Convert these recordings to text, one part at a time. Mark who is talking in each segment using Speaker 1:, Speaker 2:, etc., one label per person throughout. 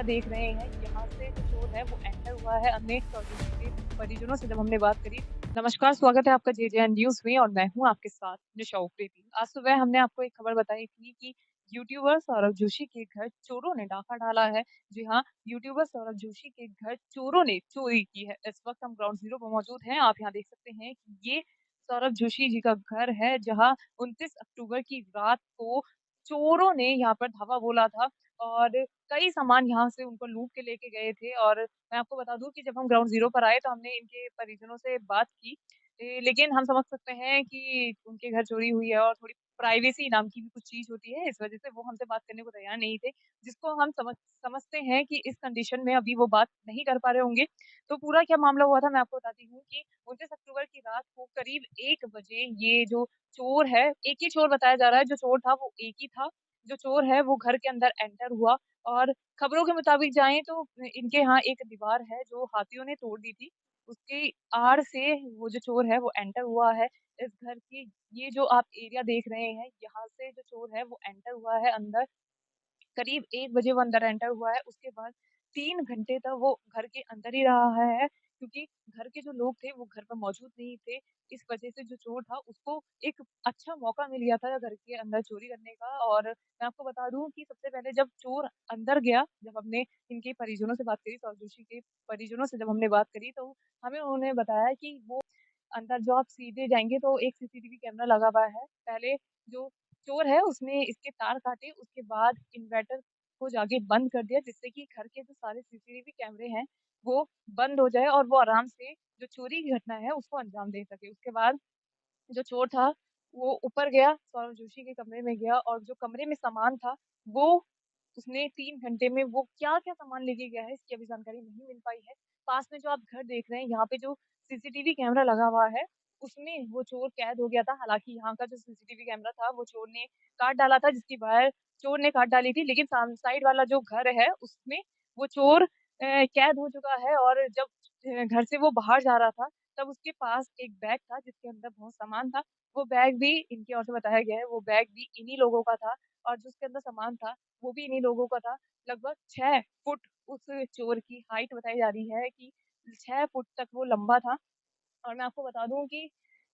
Speaker 1: Area देख रहे हैं, यहाँ से जो चोर है वो एंटर हुआ है। हमने जोशी के परिजनों से जब हमने बात करी। नमस्कार, स्वागत है आपका जेजेएन न्यूज़ में और मैं हूँ आपके साथ निशा उप्रेती। आज सुबह हमने आपको एक खबर बताई थी कि यूट्यूबर सौरभ जोशी के घर चोरों ने डाका डाला है। जी हाँ, यूट्यूबर सौरभ जोशी के घर चोरों ने चोरी की है। इस वक्त हम ग्राउंड ज़ीरो पर मौजूद हैं। आप यहाँ देख सकते हैं कि ये सौरभ जोशी जी का घर है, जहाँ 29 अक्टूबर की रात को चोरों ने यहाँ पर धावा बोला था और कई सामान यहाँ से उनको लूट के लेके गए थे। और मैं आपको बता दूँ कि जब हम ग्राउंड ज़ीरो पर आए तो हमने इनके परिजनों से बात की। लेकिन हम समझ सकते हैं कि उनके घर चोरी हुई है और थोड़ी प्राइवेसी नाम की भी कुछ चीज़ होती है, इस वज़ह से वो हमसे बात करने को तैयार नहीं थे, जिसको हम समझते हैं कि इस कंडीशन में अभी वो बात नहीं कर पा रहे होंगे। तो पूरा क्या मामला हुआ था मैं आपको बताती हूँ कि 29 अक्टूबर की रात को करीब 1 बजे ये जो चोर है, एक ही चोर बताया जा रहा है, जो चोर था वो एक ही था। जो चोर है वो घर के अंदर एंटर हुआ और खबरों के मुताबिक जाएँ तो इनके यहाँ एक दीवार है जो हाथियों ने तोड़ दी थी। उसकी आड़ से वो जो चोर है वो एंटर हुआ है। इस घर की ये जो आप एरिया देख रहे हैं, यहाँ से जो चोर है वो एंटर हुआ है अंदर। करीब 1 बजे वो अंदर एंटर हुआ है, उसके बाद 3 घंटे तक वो घर के अंदर ही रहा है, क्योंकि घर के जो लोग थे वो घर पर मौजूद नहीं थे। इस वजह से जो चोर था उसको एक अच्छा मौका मिल गया था घर के अंदर चोरी करने का। और मैं आपको बता दूँ कि सबसे पहले जब चोर अंदर गया, जब हमने इनके परिजनों से बात करी, सौरभ जोशी के परिजनों से जब हमने बात करी तो हमें उन्होंने बताया कि वो अंदर जो आप सीधे जाएँगे तो एक सीसीटीवी कैमरा लगा हुआ है। पहले जो चोर है उसने इसके तार काटे, उसके बाद इन्वर्टर को जाके बंद कर दिया, जिससे कि घर के जो सारे सीसीटीवी कैमरे हैं वो बंद हो जाए और वो आराम से जो चोरी की घटना है उसको अंजाम दे सके। उसके बाद जो चोर था वो ऊपर गया, सौरभ जोशी के कमरे में गया और जो कमरे में सामान था वो उसने 3 घंटे में वो क्या-क्या सामान लेके गया है इसकी अभी जानकारी नहीं मिल पाई है। पास में जो आप घर देख रहे हैं यहाँ पे जो सीसीटीवी कैमरा लगा हुआ है, उसमें वो चोर कैद हो गया था। हालाँकि यहाँ का जो सीसीटीवी कैमरा था वो चोर ने काट डाला था, जिसकी वायर चोर ने काट डाली थी, लेकिन साइड वाला जो घर है उसमें वो चोर कैद हो चुका है। और जब घर से वो बाहर जा रहा था तब उसके पास एक बैग था जिसके अंदर बहुत सामान था। वो बैग भी इनकी ओर से बताया गया है, वो बैग भी इन्हीं लोगों का था और जो उसके अंदर सामान था वो भी इन्हीं लोगों का था। लगभग 6 फुट उस चोर की हाइट बताई जा रही है कि 6 फुट तक वो लंबा था। और मैं आपको बता दूँ कि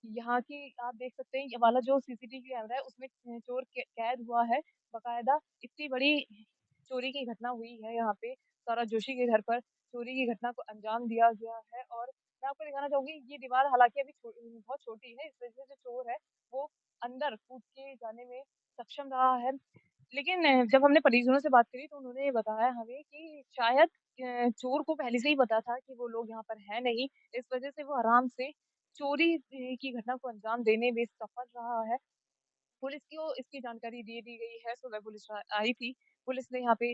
Speaker 1: यहाँ की आप देख सकते हैं ये वाला जो सीसीटीवी कैमरा है उसमें चोर कैद हुआ है। बाकायदा इतनी बड़ी चोरी की घटना हुई है यहाँ पे, सौरभ जोशी के घर पर चोरी की घटना को अंजाम दिया गया है। और मैं आपको दिखाना चाहूँगी ये दीवार हालाँकि अभी बहुत छोटी है, इस वज़ह से जो चोर है वो अंदर कूद के जाने में सक्षम रहा है। लेकिन जब हमने परिजनों से बात करी तो उन्होंने ये बताया हमें कि शायद चोर को पहले से ही पता था कि वो लोग यहाँ पर हैं नहीं, इस वज़ह से वो आराम से चोरी की घटना को अंजाम देने में सफल रहा है। पुलिस को इसकी जानकारी दे दी गई है, सुबह पुलिस आई थी। पुलिस ने यहाँ पे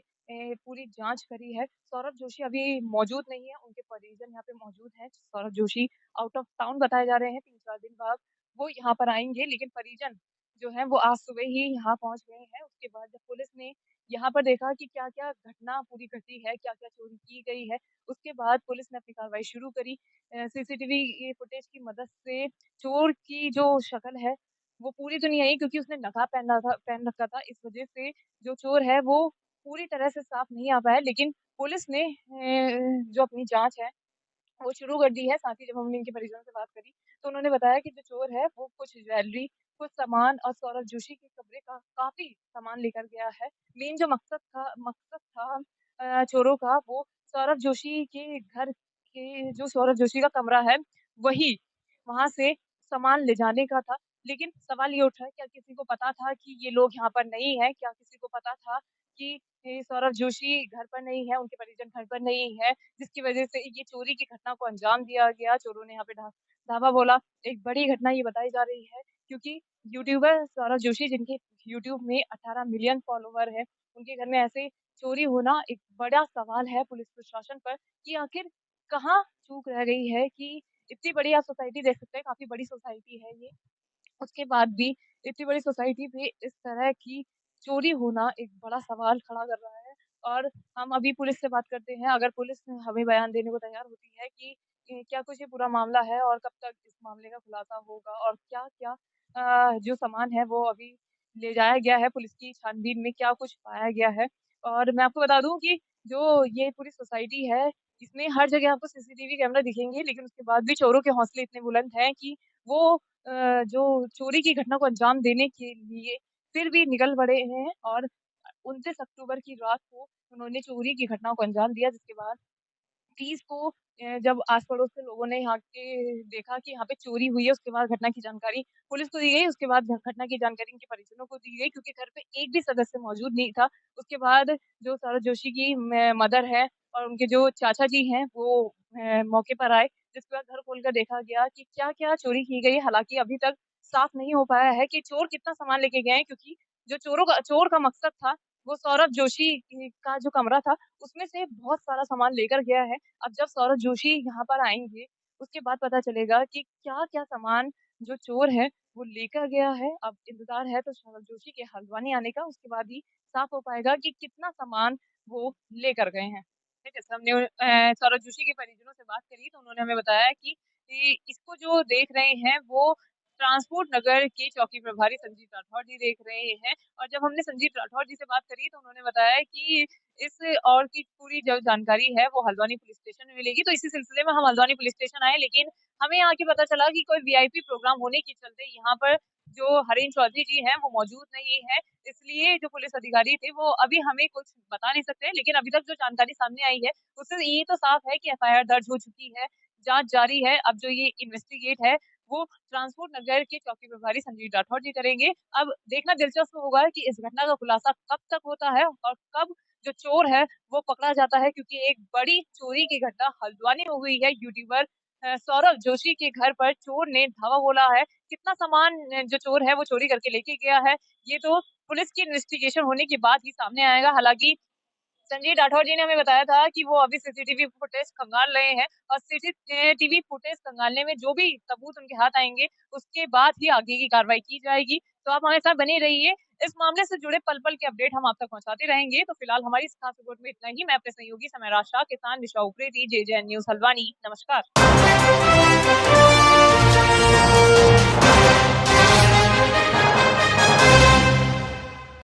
Speaker 1: पूरी जाँच करी है। सौरभ जोशी अभी मौजूद नहीं है, उनके परिजन यहाँ पे मौजूद हैं। Saurabh Joshi out of town बताए जा रहे हैं, 3-4 दिन बाद वो यहाँ पर आएँगे, लेकिन परिजन जो हैं वो आज सुबह ही यहाँ पहुँच गए हैं। उसके बाद जब पुलिस ने यहाँ पर देखा कि क्या-क्या घटना पूरी घटी है, क्या-क्या चोरी की गई है, उसके बाद पुलिस ने अपनी कार्रवाई शुरू करी। सीसीटीवी ये फुटेज की मदद से चोर की जो शक्ल है वो पूरी तो नहीं आई, क्योंकि उसने नकाब पहन रखा था, इस वज़ह से जो चोर है वो पूरी तरह से साफ नहीं आ पाया। लेकिन पुलिस ने जो अपनी जाँच है वो शुरू कर दी है। साथ ही जब हमने इनके परिजनों से बात करी, तो उन्होंने बताया कि जो चोर है वो कुछ ज्वेलरी, कुछ सामान और सौरभ जोशी के कमरे का काफ़ी सामान लेकर गया है। मेन जो मकसद था चोरों का वो सौरभ जोशी के घर के जो सौरभ जोशी का कमरा है, वही वहाँ से सामान ले जाने का था। लेकिन सवाल ये उठा है, क्या किसी को पता था कि ये लोग यहाँ पर नहीं हैं? क्या किसी को पता था कि ये सौरभ जोशी घर पर नहीं है, उनके परिजन घर पर नहीं है? जिसकी वजह से ये चोरी की घटना को अंजाम दिया गया। चोरों ने यहाँ पे धावा बोला। एक बड़ी घटना ये बताई जा रही है, क्योंकि यूट्यूबर सौरभ जोशी जिनके यूट्यूब में 18 मिलियन फॉलोवर हैं, उनके घर में ऐसे चोरी होना एक बड़ा सवाल है पुलिस प्रशासन पर कि आखिर कहाँ चूक रह गई है कि इतनी बड़ी आप सोसाइटी देख सकते हैं, काफ़ी बड़ी सोसाइटी है ये। उसके बाद भी इतनी बड़ी सोसाइटी पे इस तरह की चोरी होना एक बड़ा सवाल खड़ा कर रहा है। और हम अभी पुलिस से बात करते हैं, अगर पुलिस हमें बयान देने को तैयार होती है कि क्या कुछ ये पूरा मामला है और कब तक इस मामले का खुलासा होगा और क्या-क्या जो सामान है वो अभी ले जाया गया है, पुलिस की छानबीन में क्या कुछ पाया गया है। और मैं आपको बता दूँ कि जो ये पूरी सोसाइटी है, इसमें हर जगह आपको सीसीटीवी कैमरा दिखेंगे, लेकिन उसके बाद भी चोरों के हौसले इतने बुलंद हैं कि वो जो चोरी की घटना को अंजाम देने के लिए फिर भी निकल पड़े हैं और 29 अक्टूबर की रात को उन्होंने चोरी की घटना को अंजाम दिया, जिसके बाद 30 को जब आस-पड़ोस के लोगों ने यहाँ के देखा कि यहाँ पे चोरी हुई है, उसके बाद घटना की जानकारी पुलिस को दी गई, उसके बाद घटना की जानकारी उनके परिजनों को दी गई क्योंकि घर पे एक भी सदस्य मौजूद नहीं था। उसके बाद जो सौरभ जोशी की मदर है और उनके जो चाचा जी हैं, वो मौके पर आए, जिसके बाद घर खोलकर देखा गया कि क्या-क्या चोरी की गई है। हालाँकि अभी तक साफ नहीं हो पाया है कि चोर कितना सामान लेके गए हैं क्योंकि जो चोर का मकसद था, वो सौरभ जोशी का जो कमरा था, उसमें से बहुत सारा सामान लेकर गया है। अब जब सौरभ जोशी यहाँ पर आएँगे, उसके बाद पता चलेगा कि क्या-क्या सामान जो चोर है, वो लेकर गया है। अब इंतज़ार है तो सौरभ जोशी के हल्द्वानी आने का, उसके बाद ही साफ़ हो पाएगा कि कितना सामान वो लेकर गए हैं। ठीक है, जैसे हमने सौरभ जोशी के परिजनों से बात करी तो उन्होंने हमें बताया कि इसको जो देख रहे हैं वो ट्रांसपोर्ट नगर के चौकी प्रभारी संजीव राठौर जी देख रहे हैं और जब हमने संजीव राठौर जी से बात करी तो उन्होंने बताया कि इस और की पूरी जो जानकारी है वो हल्द्वानी पुलिस स्टेशन में मिलेगी। तो इसी सिलसिले में हम हल्द्वानी पुलिस स्टेशन आए लेकिन हमें यहाँ के पता चला कि कोई वीआईपी प्रोग्राम होने के चलते यहाँ पर जो हरीश चौधरी जी हैं वो मौजूद नहीं है। इसलिए जो पुलिस अधिकारी थे वो अभी हमें कुछ बता नहीं सकते हैं लेकिन अभी तक जो जानकारी सामने आई है उससे ये तो साफ है कि एफआईआर दर्ज हो चुकी है, जाँच जारी है। अब जो ये इन्वेस्टिगेट है वो ट्रांसपोर्ट नगर के चौकी प्रभारी संजीव राठौर जी करेंगे। अब देखना दिलचस्प होगा कि इस घटना का खुलासा कब तक होता है और कब जो चोर है वो पकड़ा जाता है क्योंकि एक बड़ी चोरी की घटना हल्द्वानी में हुई है। यूट्यूबर सौरभ जोशी के घर पर चोर ने धावा बोला है। कितना सामान जो चोर है वो चोरी करके लेके गया है, ये तो पुलिस की इन्वेस्टिगेशन होने के बाद ही सामने आएगा। हालाँकि संजय राठौर जी ने हमें बताया था कि वो अभी सीसीटीवी फुटेज खंगाल रहे हैं और सीसीटीवी फुटेज खंगालने में जो भी सबूत उनके हाथ आएँगे, उसके बाद ही आगे की कार्रवाई की जाएगी। तो आप हमारे साथ बने रहिए। इस मामले से जुड़े पल-पल के अपडेट हम आप तक पहुँचाते रहेंगे। तो फिलहाल हमारी इस खास रिपोर्ट में इतना ही। मैं अपने सहयोगी समय शाह के साथ निशा उप्रेती, जेजेएन न्यूज़ हल्द्वानी। नमस्कार।